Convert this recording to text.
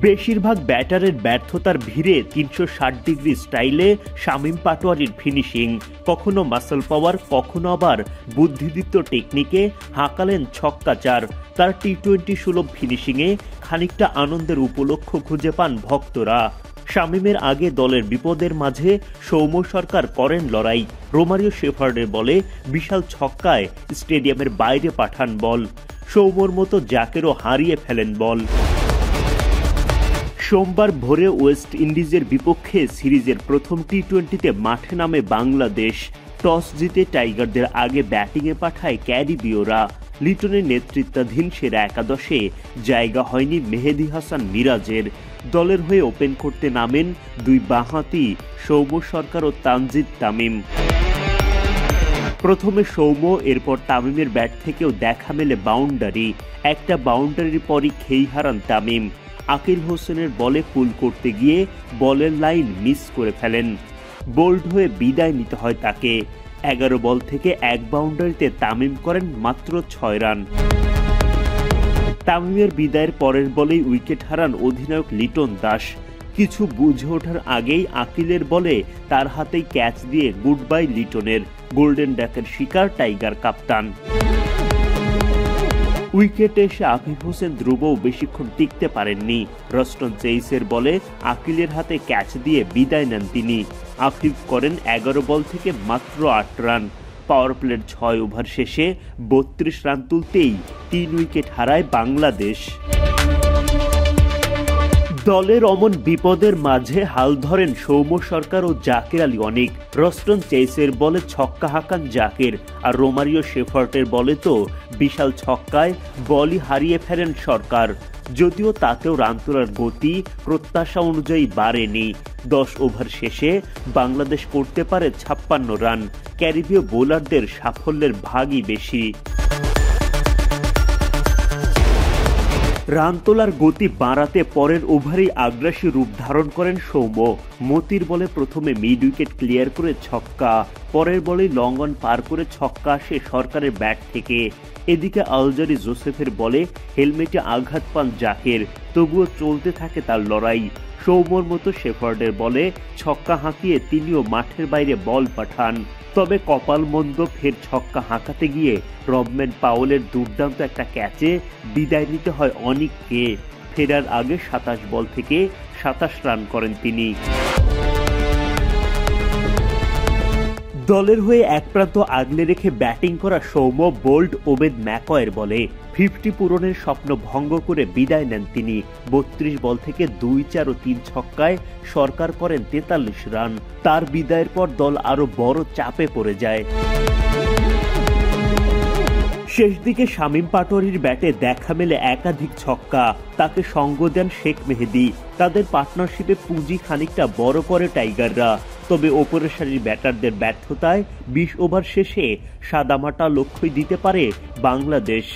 বেশিরভাগ ব্যাটারের ব্যর্থতার ভিড়ে ৩৬০ ডিগ্রি স্টাইলে শামীম পাটোয়ারির ফিনিশিং, কখনো মাসল পাওয়ার, কখনো আবার বুদ্ধিদীপ্ত টেকনিকে হাঁকালেন ছক্কা চার। তার টি-20 সুলভ ফিনিশিংয়ে খানিকটা আনন্দের উপলক্ষ খুঁজে পান ভক্তরা। শামীমের আগে দলের বিপদের মাঝে সৌম্য সরকার করেন লড়াই। রোমারিও শেফার্ডের বলে বিশাল ছক্কায় স্টেডিয়ামের বাইরে পাঠান বল। সৌম্যর মতো জাকেরও হারিয়ে ফেলেন বল। সোমবার ভোরে ওয়েস্ট ইন্ডিজের বিপক্ষে সিরিজের প্রথম টি-20তে মাঠে নামে বাংলাদেশ। টস জিতে টাইগারদের আগে ব্যাটিংয়ে পাঠায় ক্যারিবীয়রা। লিটনের নেতৃত্বাধীন সেরা একাদশে জায়গা হয়নি মেহেদী হাসান মিরাজের। দলের হয়ে ওপেন করতে নামেন দুই বাঁহাতি সৌম্য সরকার ও তানজিদ তামিম। প্রথমে সৌম্য, এরপর তামিমের ব্যাট থেকেও দেখা মেলে বাউন্ডারি। একটা বাউন্ডারির পরই খেই হারান তামিম। আকিল হোসেনের বলে পুল করতে গিয়ে বলের লাইন মিস করে ফেলেন। বোল্ড হয়ে বিদায় নিতে হয় তাকে। 11 বল থেকে এক বাউন্ডারিতে তামিম করেন মাত্র 6 রান। তামিমের বিদায়ের পরের বলেই উইকেট হারান অধিনায়ক লিটন দাস। কিছু বুঝে ওঠার আগেই আকিলের বলে তার হাতেই ক্যাচ দিয়ে গুড বাই লিটনের। গোল্ডেন ডাকের শিকার টাইগার কাপ্তান। উইকেটে এসে আফিফ হোসেন ধ্রুবও বেশিক্ষণ টিকতে পারেননি। রস্টন চেইসের বলে আকিলের হাতে ক্যাচ দিয়ে বিদায় নেন তিনি। আফিফ করেন 11 বল থেকে মাত্র 8 রান। পাওয়ার প্লের 6 ওভার শেষে 32 রান তুলতেই 3 উইকেট হারায় বাংলাদেশ। দলের অমন বিপদের মাঝে হাল ধরেন সৌম্য সরকার ও জাকের আলী অনিক। রস্টন চেইসের বলে ছক্কা হাঁকান জাকের, আর রোমারিও শেফার্টের বলে তো বিশাল ছক্কায় বলই হারিয়ে ফেলেন সরকার। যদিও তাতেও রান তোলার গতি প্রত্যাশা অনুযায়ী বাড়েনি। 10 ওভার শেষে বাংলাদেশ করতে পারে 56 রান। ক্যারিবীয় বোলারদের সাফল্যের ভাগই বেশি। রান তোলার গতি বাড়াতে পরের ওভারেই আগ্রাসী রূপ ধারণ করেন সৌম্য। মতির বলে প্রথমে মিড উইকেট ক্লিয়ার করে ছক্কা, পরের বলেই লং অন পার করে ছক্কা আসে সরকারের ব্যাট থেকে। এদিকে আলজারি জোসেফের বলে হেলমেটে আঘাত পান জাকের, তবুও চলতে থাকে তার লড়াই। সৌম্যর মতো শেফার্ডের বলে ছক্কা হাঁকিয়ে তিনিও মাঠের বাইরে বল পাঠান। তবে কপাল মন্দ, ফের ছক্কা হাঁকাতে গিয়ে রবম্যান পাওয়েলের দুর্দান্ত একটা ক্যাচে বিদায় নিতে হয় অনিককে। ফেরার আগে 27 বল থেকে 27 রান করেন তিনি। দলের হয়ে এক প্রান্ত আগলে রেখে ব্যাটিং করা সৌম্য বোল্ড ওবেদ ম্যাকয়ের বলে 50 পূরণের স্বপ্ন ভঙ্গ করে বিদায় নেন তিনি। 32 বল থেকে 2, 4 ও 3 ছক্কায় সরকার করেন 43 রান। তার বিদায়ের পর দল আরো বড় চাপে পড়ে যায়। শেষ দিকে শামীম পাটোয়ারির ব্যাটে দেখা মেলে একাধিক ছক্কা। তাকে সঙ্গ দেন শেখ মেহেদী। তাদের পার্টনারশিপে পুঁজি খানিকটা বড় করে টাইগাররা। তবে ওপরের সারির ব্যাটারদের ব্যর্থতায় 20 ওভার শেষে সাদামাটা লক্ষ্যই দিতে পারে বাংলাদেশ।